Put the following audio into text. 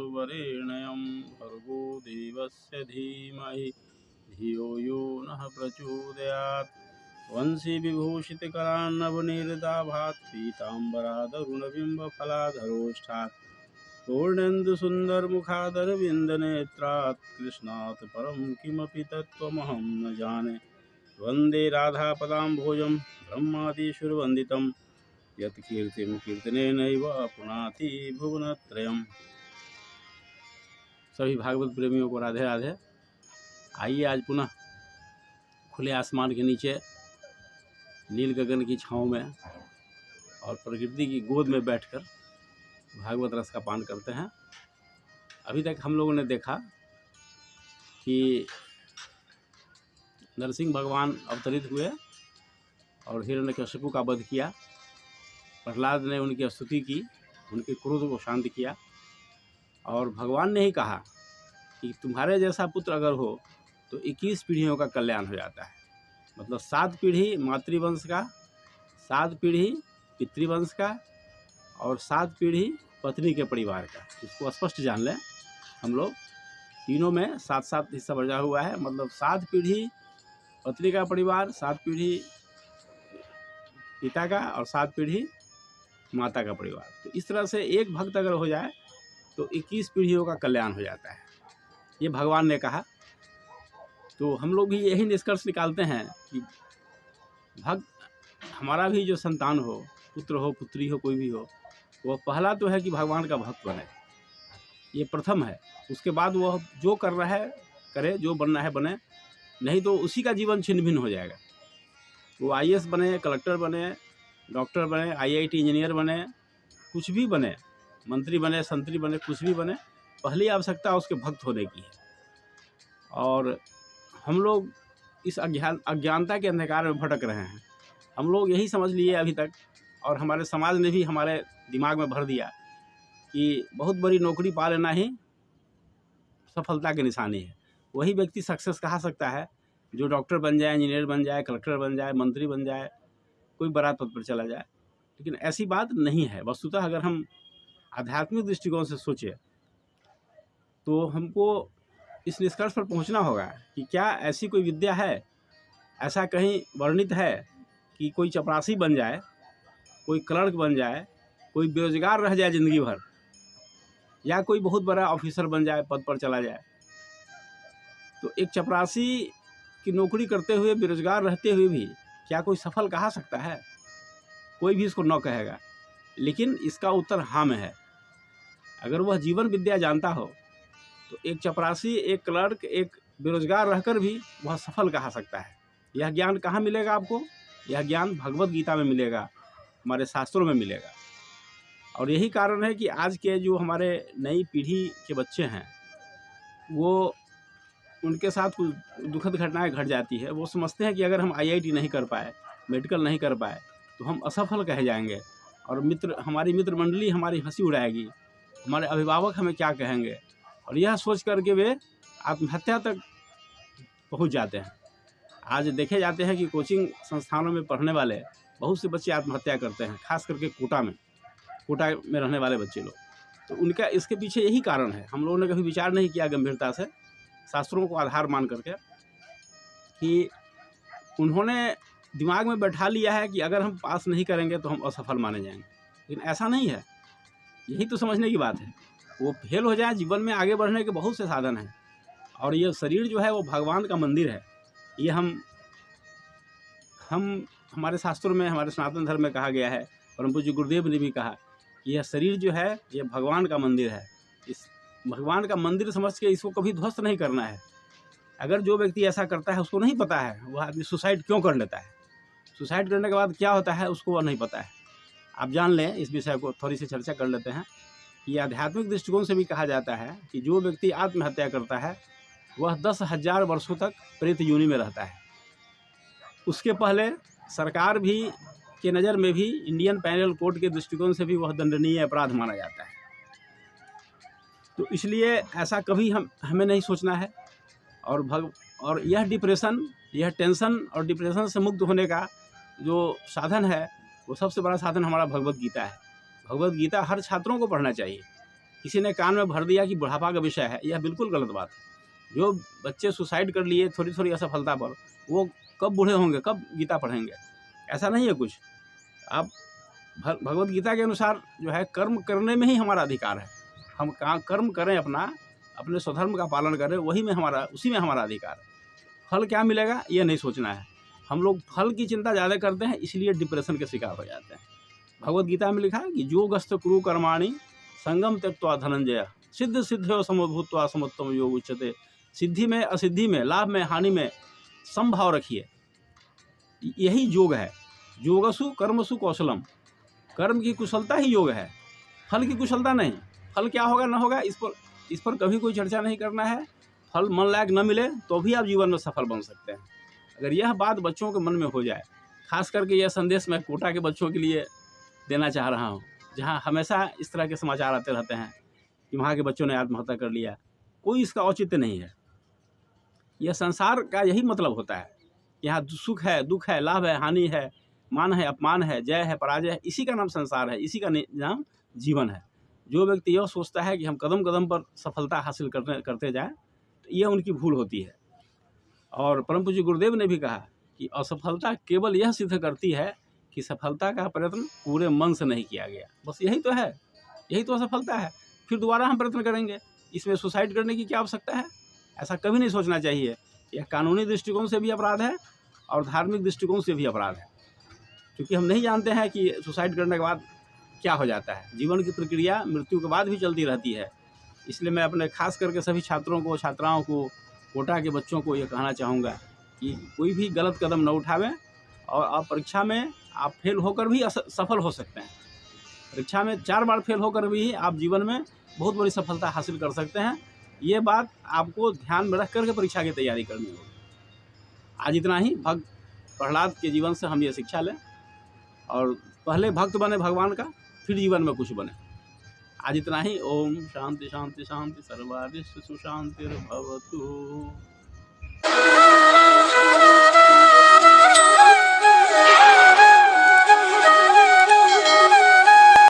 वरेण्यं भर्गो देवस्य धीमहि धियो यो नः प्रचोदयात्। वंशी विभूषितकरान्नवनीरदाभात् पीताम्बरादरुणबिम्बफलाधरोष्ठात् पूर्णेन्दुसुन्दरमुखादरविन्दनेत्रात् कृष्णात् परं किमपि तत्त्वमहं न जाने। वन्दे राधापदाम्भोजं ब्रह्मादिसुरवन्दितं यत्कीर्तिं कीर्तनेनैव पुनाति भुवनत्रयम्। सभी भागवत प्रेमियों को राधे राधे। आइए आज पुनः खुले आसमान के नीचे नील गगन की छाँव में और प्रकृति की गोद में बैठकर भागवत रस का पान करते हैं। अभी तक हम लोगों ने देखा कि नरसिंह भगवान अवतरित हुए और हिरण्यकशिपु का वध किया। प्रहलाद ने उनकी स्तुति की, उनके क्रोध को शांत किया और भगवान ने ही कहा कि तुम्हारे जैसा पुत्र अगर हो तो 21 पीढ़ियों का कल्याण हो जाता है। मतलब 7 पीढ़ी मातृवंश का, 7 पीढ़ी पितृवंश का और 7 पीढ़ी पत्नी के परिवार का। इसको स्पष्ट जान लें हम लोग, तीनों में 7-7 हिस्सा बचा हुआ है। मतलब 7 पीढ़ी पत्नी का परिवार, 7 पीढ़ी पिता का और 7 पीढ़ी माता का परिवार। तो इस तरह से एक भक्त अगर हो जाए तो 21 पीढ़ियों का कल्याण हो जाता है, ये भगवान ने कहा। तो हम लोग भी यही निष्कर्ष निकालते हैं कि भक्त हमारा भी जो संतान हो, पुत्र हो पुत्री हो कोई भी हो, वह पहला तो है कि भगवान का भक्त बने, ये प्रथम है। उसके बाद वह जो कर रहा है करे, जो बनना है बने, नहीं तो उसी का जीवन छिन्न भिन्न हो जाएगा। वो IAS बने, कलेक्टर बने, डॉक्टर बने, IIT इंजीनियर बने, कुछ भी बने, मंत्री बने, संतरी बने, कुछ भी बने, पहली आवश्यकता उसके भक्त होने की है। और हम लोग इस अज्ञानता के अंधकार में भटक रहे हैं। हम लोग यही समझ लिए अभी तक, और हमारे समाज ने भी हमारे दिमाग में भर दिया कि बहुत बड़ी नौकरी पा लेना ही सफलता की निशानी है। वही व्यक्ति सक्सेस कहा सकता है जो डॉक्टर बन जाए, इंजीनियर बन जाए, कलेक्टर बन जाए, मंत्री बन जाए, कोई बड़ा पद पर चला जाए। लेकिन ऐसी बात नहीं है। वस्तुतः अगर हम आध्यात्मिक दृष्टिकोण से सोचें तो हमको इस निष्कर्ष पर पहुंचना होगा कि क्या ऐसी कोई विद्या है, ऐसा कहीं वर्णित है कि कोई चपरासी बन जाए, कोई क्लर्क बन जाए, कोई बेरोजगार रह जाए ज़िंदगी भर, या कोई बहुत बड़ा ऑफिसर बन जाए, पद पर चला जाए। तो एक चपरासी की नौकरी करते हुए, बेरोजगार रहते हुए भी क्या कोई सफल कहा सकता है? कोई भी इसको न कहेगा। लेकिन इसका उत्तर हाँ में है। अगर वह जीवन विद्या जानता हो तो एक चपरासी, एक क्लर्क, एक बेरोजगार रहकर भी वह सफल कहा सकता है। यह ज्ञान कहाँ मिलेगा आपको? यह ज्ञान भगवत गीता में मिलेगा, हमारे शास्त्रों में मिलेगा। और यही कारण है कि आज के जो हमारे नई पीढ़ी के बच्चे हैं, वो उनके साथ कुछ दुखद घटनाएं घट जाती है। वो समझते हैं कि अगर हम IIT नहीं कर पाए, मेडिकल नहीं कर पाए तो हम असफल कहे जाएंगे, और हमारी मित्र मंडली हमारी हंसी उड़ाएगी, हमारे अभिभावक हमें क्या कहेंगे। और यह सोच करके वे आत्महत्या तक पहुंच जाते हैं। आज देखे जाते हैं कि कोचिंग संस्थानों में पढ़ने वाले बहुत से बच्चे आत्महत्या करते हैं, खास करके कोटा में रहने वाले बच्चे लोग। तो उनका इसके पीछे यही कारण है। हम लोगों ने कभी विचार नहीं किया गंभीरता से, शास्त्रों को आधार मान करके, कि उन्होंने दिमाग में बैठा लिया है कि अगर हम पास नहीं करेंगे तो हम असफल माने जाएंगे। लेकिन ऐसा नहीं है। यही तो समझने की बात है। वो फेल हो जाए, जीवन में आगे बढ़ने के बहुत से साधन हैं। और ये शरीर जो है वो भगवान का मंदिर है। ये हम हमारे शास्त्रों में, हमारे सनातन धर्म में कहा गया है, परम पूज्य गुरुदेव ने भी कहा कि यह शरीर जो है ये भगवान का मंदिर है। इस भगवान का मंदिर समझ के इसको कभी ध्वस्त नहीं करना है। अगर जो व्यक्ति ऐसा करता है, उसको नहीं पता है वह आदमी सुसाइड क्यों कर लेता है, सुसाइड करने के बाद क्या होता है उसको वह नहीं पता है। आप जान लें, इस विषय को थोड़ी सी चर्चा कर लेते हैं। कि आध्यात्मिक दृष्टिकोण से भी कहा जाता है कि जो व्यक्ति आत्महत्या करता है वह 10,000 वर्षों तक प्रेत योनि में रहता है। उसके पहले सरकार भी के नज़र में भी, इंडियन पैनल कोड के दृष्टिकोण से भी वह दंडनीय अपराध माना जाता है। तो इसलिए ऐसा कभी हमें नहीं सोचना है। और यह डिप्रेशन, यह टेंशन और डिप्रेशन से मुक्त होने का जो साधन है, वो सबसे बड़ा साधन हमारा भगवत गीता है। भगवत गीता हर छात्रों को पढ़ना चाहिए, किसी ने कान में भर दिया कि बुढ़ापा का विषय है, यह बिल्कुल गलत बात है। जो बच्चे सुसाइड कर लिए थोड़ी थोड़ी असफलता पर, वो कब बूढ़े होंगे, कब गीता पढ़ेंगे? ऐसा नहीं है कुछ। अब भगवत गीता के अनुसार जो है कर्म करने में ही हमारा अधिकार है। हम कर्म करें, अपने स्वधर्म का पालन करें, उसी में हमारा अधिकार है। फल क्या मिलेगा ये नहीं सोचना है। हम लोग फल की चिंता ज़्यादा करते हैं, इसलिए डिप्रेशन के शिकार हो जाते हैं। भगवत गीता में लिखा है कि योगस्थ कुरु कर्माणि संगम त्यक्त्वा धनंजय सिद्ध सिद्ध्यो समभूत्वा समोत्तम योग उच्यते। सिद्धि में, असिद्धि में, लाभ में, हानि में समभाव रखिए, यही योग है। योगसु कर्मसु कौशलम, कर्म की कुशलता ही योग है, फल की कुशलता नहीं। फल क्या होगा ना होगा इस पर कभी कोई चर्चा नहीं करना है। फल मन लायक न मिले तो भी आप जीवन में सफल बन सकते हैं। अगर यह बात बच्चों के मन में हो जाए, खास करके यह संदेश मैं कोटा के बच्चों के लिए देना चाह रहा हूँ, जहाँ हमेशा इस तरह के समाचार आते रहते हैं कि वहाँ के बच्चों ने आत्महत्या कर लिया। कोई इसका औचित्य नहीं है। यह संसार का यही मतलब होता है। यहाँ सुख है, दुख है, लाभ है, हानि है, मान है, अपमान है, जय है, पराजय है, इसी का नाम संसार है, इसी का नाम जीवन है। जो व्यक्ति यह सोचता है कि हम कदम कदम पर सफलता हासिल करते जाएं, तो यह उनकी भूल होती है। और परम पूज्य गुरुदेव ने भी कहा कि असफलता केवल यह सिद्ध करती है कि सफलता का प्रयत्न पूरे मन से नहीं किया गया। बस यही तो है, यही तो असफलता है। फिर दोबारा हम प्रयत्न करेंगे। इसमें सुसाइड करने की क्या आवश्यकता है? ऐसा कभी नहीं सोचना चाहिए। यह कानूनी दृष्टिकोण से भी अपराध है और धार्मिक दृष्टिकोण से भी अपराध है, क्योंकि हम नहीं जानते हैं कि सुसाइड करने के बाद क्या हो जाता है। जीवन की प्रक्रिया मृत्यु के बाद भी चलती रहती है। इसलिए मैं अपने खास करके सभी छात्रों को, छात्राओं को, कोटा के बच्चों को ये कहना चाहूँगा कि कोई भी गलत कदम न उठावें। और आप परीक्षा में आप फेल होकर भी सफल हो सकते हैं। परीक्षा में 4 बार फेल होकर भी आप जीवन में बहुत बड़ी सफलता हासिल कर सकते हैं। ये बात आपको ध्यान में रख करके परीक्षा की तैयारी करनी होगी। आज इतना ही। भक्त प्रहलाद के जीवन से हम ये शिक्षा लें और पहले भक्त बने भगवान का, फिर जीवन में कुछ बने। आज इतना ही। ओम शांति शांति शांति, सर्वारिष्ट सुशांतिर्भवतु।